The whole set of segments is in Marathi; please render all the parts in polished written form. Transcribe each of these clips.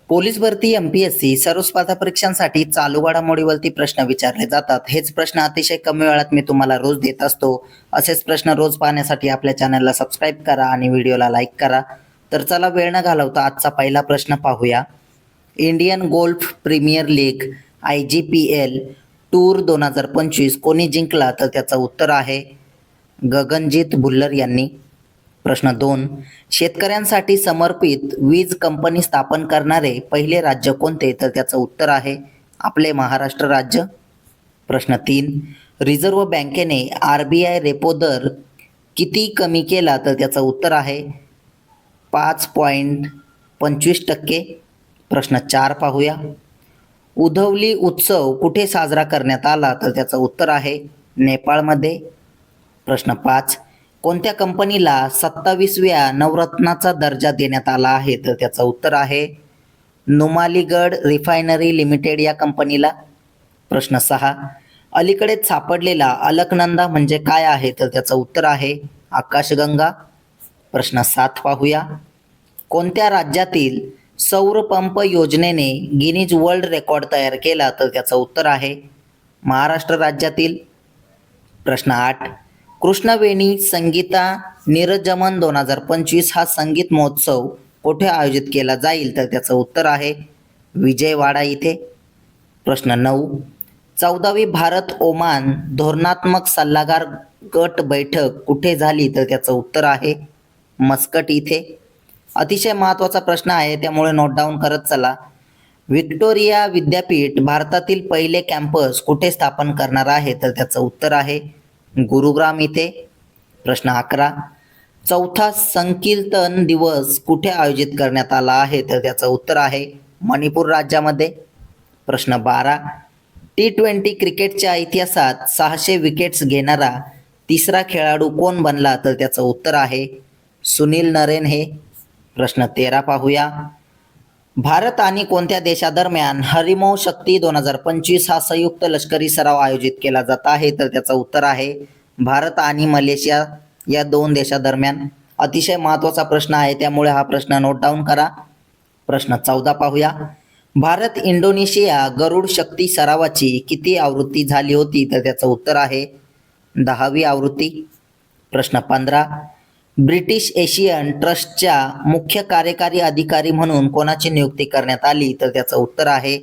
पोलीस भरती, एमपीएससी सर्व स्पर्धा परीक्षांसाठी चालू घडामोडीवरती प्रश्न विचारले जातात. हेच प्रश्न अतिशय कमी वेळात मी तुम्हाला रोज देत असतो. असेच प्रश्न रोज पाहण्यासाठी आपल्या चॅनलला सबस्क्राईब करा आणि व्हिडिओला लाईक करा. तर चला वेळ न घालवता आजचा पहिला प्रश्न पाहूया. Indian golf premier league IGPL tour 2025 कोणी जिंकला? तर त्याचं उत्तर आहे गगनजीत भुल्लर यांनी. प्रश्न 2. शेतकऱ्यांसाठी समर्पित वीज कंपनी स्थापन करणारे पहिले राज्य कोणते? तर त्याचं उत्तर आहे आपले महाराष्ट्र राज्य. प्रश्न 3. रिझर्व्ह बँकेने RBI रेपो दर किती कमी केला? तर त्याचं उत्तर आहे 5.25%. प्रश्न 4 पाहूया. उधवली उत्सव कुठे साजरा करण्यात आला? तर त्याचं उत्तर आहे नेपाळमध्ये. प्रश्न 5. कोणत्या कंपनीला 27व्या नवरत्नाचा दर्जा देण्यात आला आहे? तर त्याचं उत्तर आहे नुमालीगड रिफायनरी लिमिटेड या कंपनीला. प्रश्न 6. अलीकडेच सापडलेला अलकनंदा म्हणजे काय आहे? तर त्याचं उत्तर आहे आकाशगंगा. प्रश्न 7 पाहूया. कोणत्या राज्यातील सौर पंप योजनेने गिनीज वर्ल्ड रेकॉर्ड तयार केला? तर त्याचं उत्तर आहे महाराष्ट्र राज्यातील. प्रश्न 8. कृष्णवेणी संगीता निरजमन 2025 हा संगीत महोत्सव कुठे आयोजित केला जाईल? तर त्याचं उत्तर आहे विजयवाडा इथे. प्रश्न 9. 14वी भारत ओमान धोरणात्मक सल्लागार गट बैठक कुठे झाली? तर त्याचं उत्तर आहे मस्कट इथे. अतिशय महत्त्वाचा प्रश्न आहे, त्यामुळे नोट डाऊन करत चला. व्हिक्टोरिया विद्यापीठ भारतातील पहिले कॅम्पस कुठे स्थापन करणार आहे? तर त्याचं उत्तर आहे गुरुग्राम इथे. प्रश्न 11. चौथा संकीर्तन दिवस कुठे आयोजित करण्यात आला आहे? तर त्याचं उत्तर आहे मणिपूर राज्यामध्ये. प्रश्न 12. T20 क्रिकेटच्या इतिहासात 600 विकेट्स घेणारा तिसरा खेळाडू कोण बनला? तर त्याचं उत्तर आहे सुनील नरेन हे. प्रश्न 13 पाहूया. भारत आणि कोणत्या देशादरम्यान हरिमो शक्ती 2025 हा संयुक्त लष्करी सराव आयोजित केला जात आहे? तर त्याचं उत्तर आहे भारत आणि मलेशिया या 2 देशादरम्यान. अतिशय महत्त्वाचा प्रश्न आहे, त्यामुळे हा प्रश्न नोट डाऊन करा. प्रश्न 14 पाहूया. भारत इंडोनेशिया गरुड शक्ती सरावाची किती आवृत्ती झाली होती? तर त्याचं उत्तर आहे 10वी आवृत्ती. प्रश्न 15. ब्रिटिश एशियन ट्रस्टच्या मुख्य कार्यकारी अधिकारी म्हणून कोणाची नियुक्ती करण्यात आली? तर त्याचं उत्तर आहे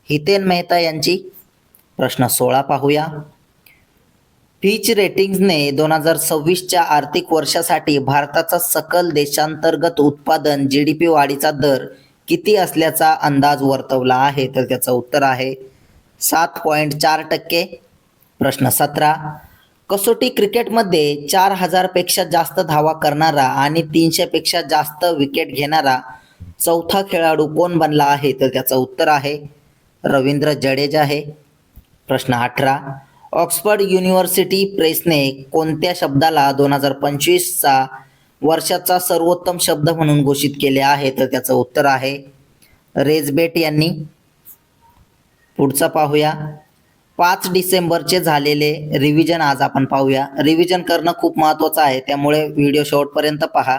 हितेन मेहता यांची. प्रश्न 16 पाहूया. फिच रेटिंग्जने 2026च्या आर्थिक वर्षासाठी भारताचा सकल देशांतर्गत उत्पादन GDP वाढीचा दर किती असल्याचा अंदाज वर्तवला आहे? तर त्याचं उत्तर आहे 7.4%. प्रश्न 17. कसोटी क्रिकेटमध्ये 4000 पेक्षा जास्त धावा करणारा आणि 300 पेक्षा जास्त विकेट घेणारा चौथा खेळाडू कोण बनला आहे? तर त्याचं उत्तर आहे रवींद्र जडेजा आहे. प्रश्न 18. ऑक्सफर्ड युनिव्हर्सिटी प्रेसने कोणत्या शब्दाला 2025चा वर्षाचा सर्वोत्तम शब्द म्हणून घोषित केले आहे? तर त्याचं उत्तर आहे रेझबेट यांनी. पुढचा पाहूया. 5 डिसेंबरचे झालेले रिव्हिजन आज आपण पाहूया. रिव्हिजन करणं खूप महत्त्वाचं आहे, त्यामुळे व्हिडिओ शेवटपर्यंत पहा.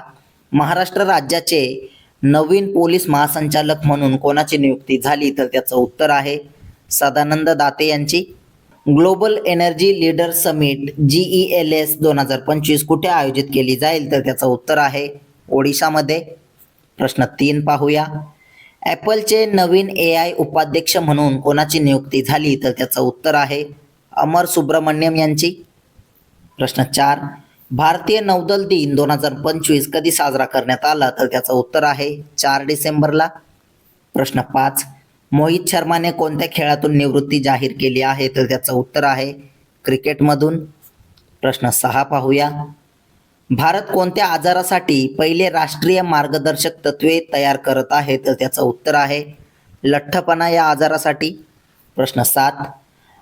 महाराष्ट्र राज्याचे नवीन पोलीस महासंचालक म्हणून कोणाची नियुक्ती झाली? तर त्याचं उत्तर आहे सदानंद दाते यांची. Global energy leader summit GELS 2025 कुठे आयोजित केली जाईल? तर त्याचं उत्तर आहे ओडिशामध्ये. प्रश्न 3 पाहूया. ॲपलचे नवीन AI उपाध्यक्ष म्हणून कोणाची नियुक्ती झाली? तर त्याचं उत्तर आहे अमर सुब्रमण्यम यांची. प्रश्न 4. भारतीय नौदल दिन 2025 कधी साजरा करण्यात आला? तर त्याचं उत्तर आहे 4 डिसेंबरला. प्रश्न 5. मोहित शर्माने कोणत्या खेळातून निवृत्ती जाहीर केली आहे? तर त्याचं उत्तर आहे क्रिकेटमधून. प्रश्न 6 पाहूया. भारत कोणत्या आजारासाठी पहिले राष्ट्रीय मार्गदर्शक तत्त्वे तयार करत आहे? तर त्याचं उत्तर आहे लठ्ठपणा या आजारासाठी. प्रश्न 7.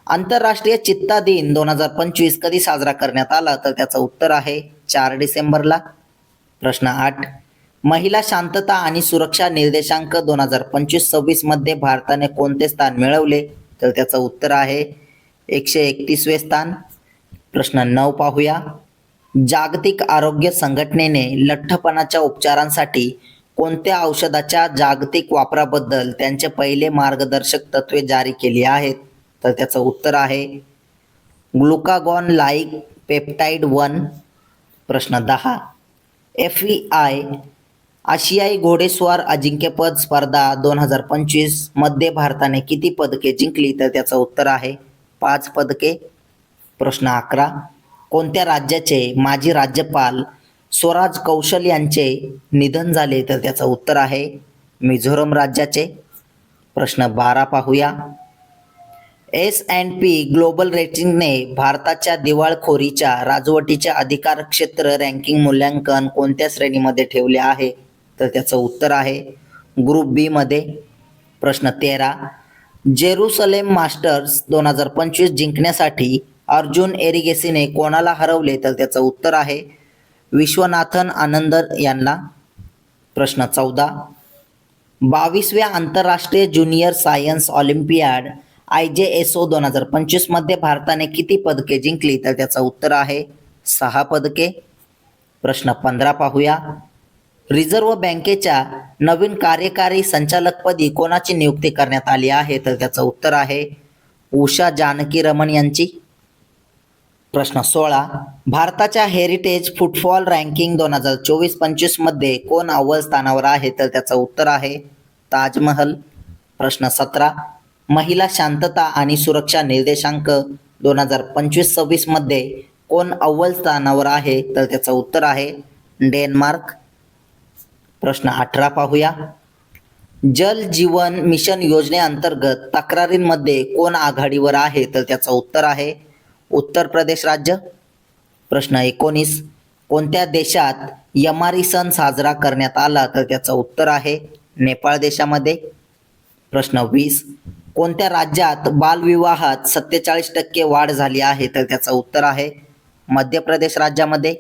आंतरराष्ट्रीय चित्ता दिन 2025 कधी साजरा करण्यात आला? तर त्याचं उत्तर आहे 4 डिसेंबरला. प्रश्न 8. महिला शांतता आणि सुरक्षा निर्देशांक 2025-26 मध्ये भारताने कोणते स्थान मिळवले? तर त्याचं उत्तर आहे 131वे स्थान. प्रश्न 9 पाहूया. जागतिक आरोग्य संघटनेने लठ्ठपणाच्या उपचारांसाठी कोणत्या औषधाच्या जागतिक वापराबद्दल त्यांचे पहिले मार्गदर्शक तत्त्वे जारी केली आहेत? तर त्याचं उत्तर आहे ग्लुकागॉन लाईक पेप्टाइड 1. प्रश्न 10. FEI आशियाई घोडेस्वार अजिंक्यपद स्पर्धा 2025 मध्ये भारताने किती पदके जिंकली? तर त्याचं उत्तर आहे 5 पदके. प्रश्न 11. कोणत्या राज्याचे माजी राज्यपाल स्वराज कौशल यांचे निधन झाले? तर त्याचं उत्तर आहे मिझोरम राज्याचे. प्रश्न 12 पाहूया. S&P ग्लोबल रेटिंगने भारताच्या दिवाळखोरीच्या राजवटीचे अधिकार क्षेत्र रँकिंग मूल्यांकन कोणत्या श्रेणीमध्ये ठेवले आहे? तर त्याचं उत्तर आहे ग्रुप बी मध्ये. प्रश्न 13. जेरुसलेम मास्टर्स 2025 जिंकण्यासाठी अर्जुन एरिगेसीने कोणाला हरवले? तर त्याचं उत्तर आहे विश्वनाथन आनंद यांना. प्रश्न 14. 22व्या आंतरराष्ट्रीय ज्युनियर सायन्स ऑलिम्पियाड IJSO 2025 मध्ये भारताने किती पदके जिंकली? तर त्याचं उत्तर आहे 6 पदके. प्रश्न 15 पाहूया. रिझर्व्ह बँकेच्या नवीन कार्यकारी संचालकपदी कोणाची नियुक्ती करण्यात आली आहे? तर त्याचं उत्तर आहे उषा जानकी रमण यांची. प्रश्न 16. भारताच्या हेरिटेज फुटबॉल रँकिंग 2024-25 मध्ये कोण अव्वल स्थानावर आहे? तर त्याचं उत्तर आहे ताजमहल. प्रश्न 17. महिला शांतता आणि सुरक्षा निर्देशांक 2025-26 मध्ये कोण अव्वल स्थानावर आहे? तर त्याचं उत्तर आहे डेन्मार्क. प्रश्न 18 पाहूया. जल जीवन मिशन योजनेअंतर्गत तक्रारींमध्ये कोण आघाडीवर आहे? तर त्याचं उत्तर आहे उत्तर प्रदेश राज्य. प्रश्न 19. कोणत्या देशात यमारी सण साजरा करण्यात आला? तर त्याचं उत्तर आहे नेपाळ देशामध्ये. प्रश्न 20. कोणत्या राज्यात बालविवाहात 47% वाढ झाली आहे? तर त्याचं उत्तर आहे मध्य प्रदेश राज्यामध्ये.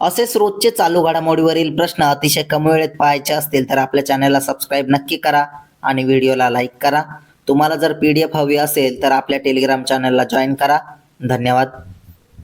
असेच रोजचे चालू घडामोडीवरील प्रश्न अतिशय कमी वेळेत पाहायचे असतील तर आपल्या चॅनलला सबस्क्राईब नक्की करा आणि व्हिडिओला लाईक करा. तुम्हाला जर PDF हवी असेल तर आपल्या टेलिग्राम चॅनलला जॉईन करा. धन्यवाद.